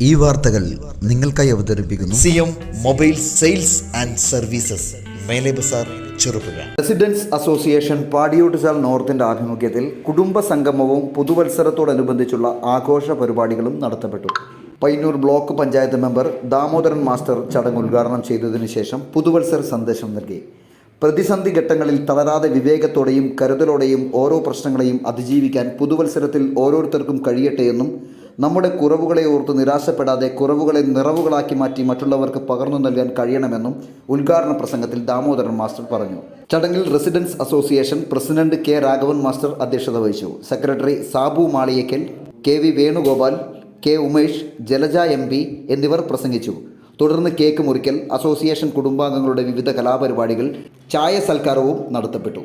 ഈ വാർത്തകൾ നിങ്ങൾക്കായി അവതരിപ്പിക്കുന്നു CM mobiles sales and services, Mele Bazar, Cherupuzha. Residence association Padiyottuchal നോർത്തിന്റെ ആഭിമുഖ്യത്തിൽ കുടുംബ സംഗമവും പുതുവത്സരത്തോടനുബന്ധിച്ചുള്ള ആഘോഷ പരിപാടികളും നടത്തപ്പെട്ടു. Payyanur block panchayat member Damodaran master ചടങ്ങ് ഉദ്ഘാടനം ചെയ്തതിനു ശേഷം പുതുവത്സര സന്ദേശം നൽകി. പ്രതിസന്ധി ഘട്ടങ്ങളിൽ തളരാതെ വിവേകത്തോടെയും കരുതലോടെയും ഓരോ പ്രശ്നങ്ങളെയും അതിജീവിക്കാൻ പുതുവത്സരത്തിൽ ഓരോരുത്തർക്കും കഴിയട്ടെയെന്നും നമ്മുടെ കുറവുകളെ ഓർത്ത് നിരാശപ്പെടാതെ കുറവുകളെ നിറവുകളാക്കി മാറ്റി മറ്റുള്ളവർക്ക് പകർന്നു നൽകാൻ കഴിയണമെന്നും ഉദ്ഘാടന പ്രസംഗത്തിൽ ദാമോദരൻ മാസ്റ്റർ പറഞ്ഞു. ചടങ്ങിൽ residence association president K Raghavan master അധ്യക്ഷത വഹിച്ചു. Secretary Sabu Maliyakkal, K V Venugopal, K Umesh, Jalaja MP എന്നിവർ പ്രസംഗിച്ചു. തുടർന്ന് കേക്ക് മുറിക്കൽ, അസോസിയേഷൻ കുടുംബാംഗങ്ങളുടെ വിവിധ കലാപരിപാടികൾ, ചായ സൽക്കാരവും നടത്തപ്പെട്ടു.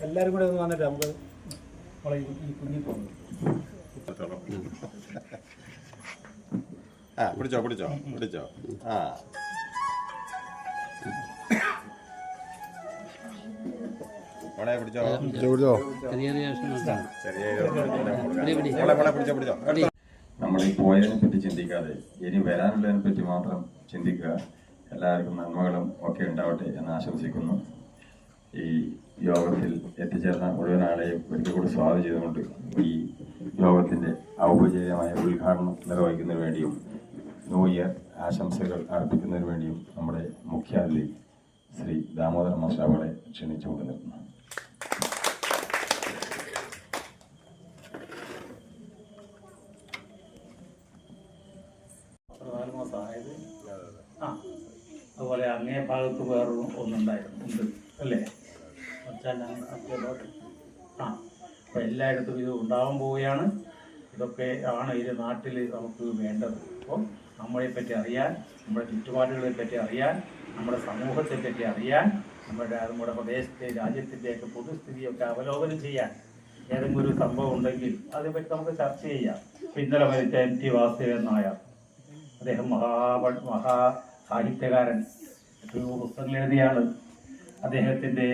എല്ലാവരും കൂടെ ഒന്ന് വന്നിട്ട് നമുക്ക് കുഞ്ഞി പോകുന്നു. പിടിച്ചോ പിടിച്ചോ പിടിച്ചോ. നമ്മൾ ഈ പോയതിനെ പറ്റി ചിന്തിക്കാതെ ഇനി വരാനുള്ളതിനെ പറ്റി മാത്രം ചിന്തിക്കുക. എല്ലാവർക്കും നന്മകളും ഒക്കെ ഉണ്ടാവട്ടെ എന്ന് ആശംസിക്കുന്നു. ഈ യോഗത്തിൽ എത്തിച്ചേർന്ന മുഴുവൻ ആളെയും ഒരിക്കൽ കൂടി സ്വാഗതം ചെയ്തുകൊണ്ട് ഈ യോഗത്തിൻ്റെ ഔപചാരികമായ ഉദ്ഘാടനം നിർവഹിക്കുന്നതിന് വേണ്ടിയും ന്യൂ ഇയർ ആശംസകൾ അർപ്പിക്കുന്നതിന് വേണ്ടിയും നമ്മുടെ മുഖ്യാതിഥി ശ്രീ ദാമോദരൻ മാസ്റ്റർ അവരെ ക്ഷണിച്ചുകൊണ്ട് നിർത്തുന്നു. അതുപോലെ അങ്ങേ ഭാഗത്ത് വേറൊരു ഒന്നുണ്ടായിരുന്നു അല്ലേ? അപ്പോൾ എല്ലായിടത്തും ഇത് ഉണ്ടാവാൻ പോവുകയാണ്. ഇതൊക്കെ ആണ് ഈ നാട്ടിൽ നമുക്ക് വേണ്ടത്. അപ്പോൾ നമ്മളെപ്പറ്റി അറിയാൻ, നമ്മുടെ ചുറ്റുപാടുകളെ പറ്റി അറിയാൻ, നമ്മുടെ സമൂഹത്തെ പറ്റി അറിയാൻ, നമ്മുടെ പ്രദേശത്തെ രാജ്യത്തിൻ്റെയൊക്കെ പൊതുസ്ഥിതിയൊക്കെ അവലോകനം ചെയ്യാൻ ഏതെങ്കിലും ഒരു സംഭവം ഉണ്ടെങ്കിൽ അതേപ്പറ്റി നമുക്ക് ചർച്ച ചെയ്യാം. ഇന്നലെ മരിച്ച MT വാസുദേവൻ നായർ, അദ്ദേഹം മഹാ സാഹിത്യകാരൻ, എത്രയോ പുസ്തകങ്ങൾ എഴുതിയാണ്. അദ്ദേഹത്തിൻ്റെ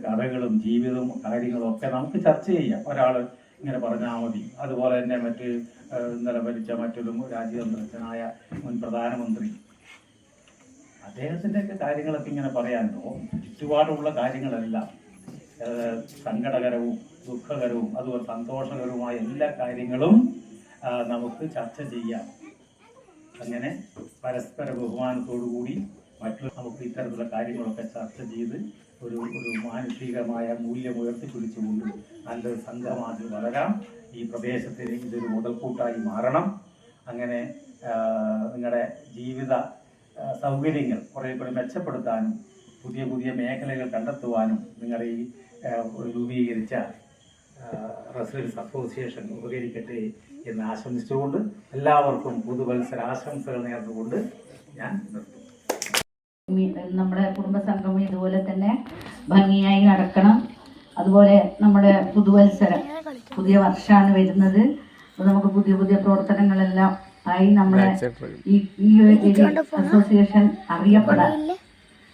കഥകളും ജീവിതവും കാര്യങ്ങളും ഒക്കെ നമുക്ക് ചർച്ച ചെയ്യാം. ഒരാൾ ഇങ്ങനെ പറഞ്ഞാൽ മതി. അതുപോലെ തന്നെ ഇന്നലെ മരിച്ച മറ്റൊരു രാജ്യതന്ത്രജ്ഞനായ മുൻ പ്രധാനമന്ത്രി, അദ്ദേഹത്തിൻ്റെയൊക്കെ കാര്യങ്ങളൊക്കെ ഇങ്ങനെ പറയാനുണ്ടോ? ചുറ്റുപാടുള്ള കാര്യങ്ങളെല്ലാം സങ്കടകരവും ദുഃഖകരവും അതുപോലെ സന്തോഷകരവുമായ എല്ലാ കാര്യങ്ങളും നമുക്ക് ചർച്ച ചെയ്യാം. അങ്ങനെ പരസ്പര ബഹുമാനത്തോടുകൂടി നമുക്ക് ഇത്തരത്തിലുള്ള കാര്യങ്ങളൊക്കെ ചർച്ച ചെയ്ത് ഒരു മാനുഷികമായ മൂല്യം ഉയർത്തിപ്പിടിച്ചുകൊണ്ട് നല്ലൊരു സംഘമാക്കി വളരാം. ഈ പ്രദേശത്തിന് ഇതൊരു മുതൽക്കൂട്ടായി മാറണം. അങ്ങനെ നിങ്ങളുടെ ജീവിത സൗകര്യങ്ങൾ കുറേ കൂടി മെച്ചപ്പെടുത്താനും പുതിയ പുതിയ മേഖലകൾ കണ്ടെത്തുവാനും നിങ്ങളുടെ ഈ രൂപീകരിച്ച റെസിഡൻസ് അസോസിയേഷൻ ഉപകരിക്കട്ടെ എന്ന് ആശംസിച്ചുകൊണ്ട് എല്ലാവർക്കും പുതുവത്സര ആശംസകൾ നേർന്നുകൊണ്ട് ഞാൻ നിർത്തും. നമ്മുടെ കുടുംബസംഗമം ഇതുപോലെ തന്നെ ഭംഗിയായി നടക്കണം. അതുപോലെ നമ്മുടെ പുതുവത്സരം, പുതിയ വർഷമാണ് വരുന്നത്. അപ്പോൾ നമുക്ക് പുതിയ പുതിയ പ്രവർത്തനങ്ങളെല്ലാം ആയി നമ്മുടെ ഈ അസോസിയേഷൻ അറിയപ്പെടാൻ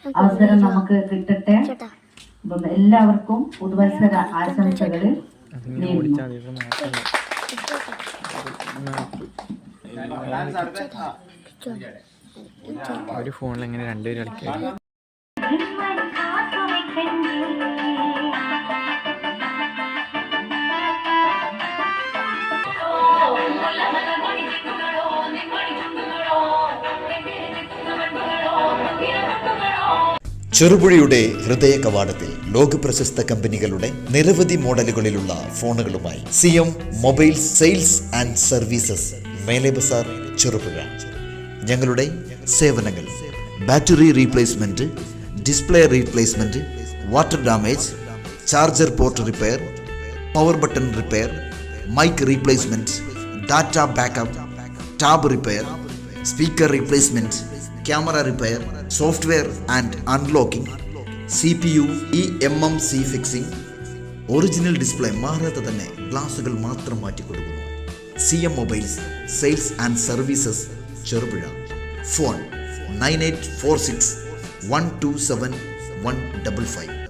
അവസരം നമുക്ക് കിട്ടട്ടെ. അപ്പം എല്ലാവർക്കും പുതുവത്സര ആശംസകൾ നേരുന്നു. ഒരു ഫോണിൽ എങ്ങനെ രണ്ടുപേരും കളിക്കാം? ചെറുപുഴയുടെ ഹൃദയ കവാടത്തിൽ ലോകപ്രശസ്ത കമ്പനികളുടെ നിരവധി മോഡലുകളിലുള്ള ഫോണുകളുമായി CM mobiles sales and services, Mele Bazar, Cherupuzha. ഞങ്ങളുടെ സേവനങ്ങൾ: battery replacement, display replacement, water damage, charger port repair, power button repair, mic replacement, data backup, tab repair, speaker replacement, camera repair, software and unlocking, CPU eMMC fixing, original display മാറാതെ തന്നെ ഗ്ലാസുകൾ മാത്രം മാറ്റിക്കൊടുക്കുന്നു. CM mobiles sales and services, Cherupuzha. Phone 9846 127 155.